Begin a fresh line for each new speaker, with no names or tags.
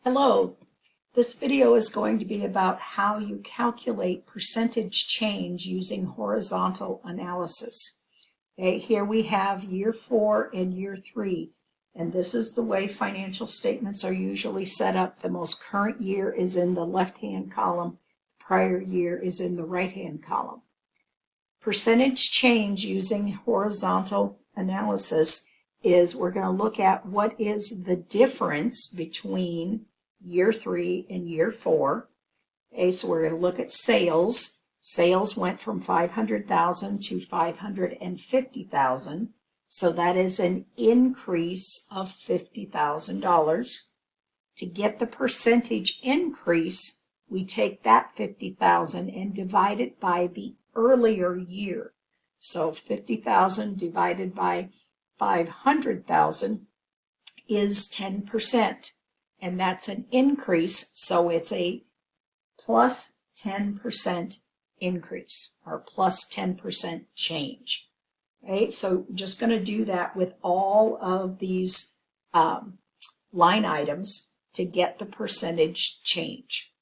Hello, this video is going to be about how you calculate percentage change using horizontal analysis. Okay, here we have year 4 and year 3, and this is the way financial statements are usually set up. The most current year is in the left-hand column, prior year is in the right-hand column. Percentage change using horizontal analysis is we're going to look at what is the difference between year 3 and year 4. Okay, so we're going to look at sales. Sales went from 500,000 to 550,000. So that is an increase of $50,000. To get the percentage increase, we take that 50,000 and divide it by the earlier year. So 50,000 divided by 500,000 is 10%. And that's an increase, so it's a plus 10% increase, or plus 10% change. Right? So just going to do that with all of these line items to get the percentage change.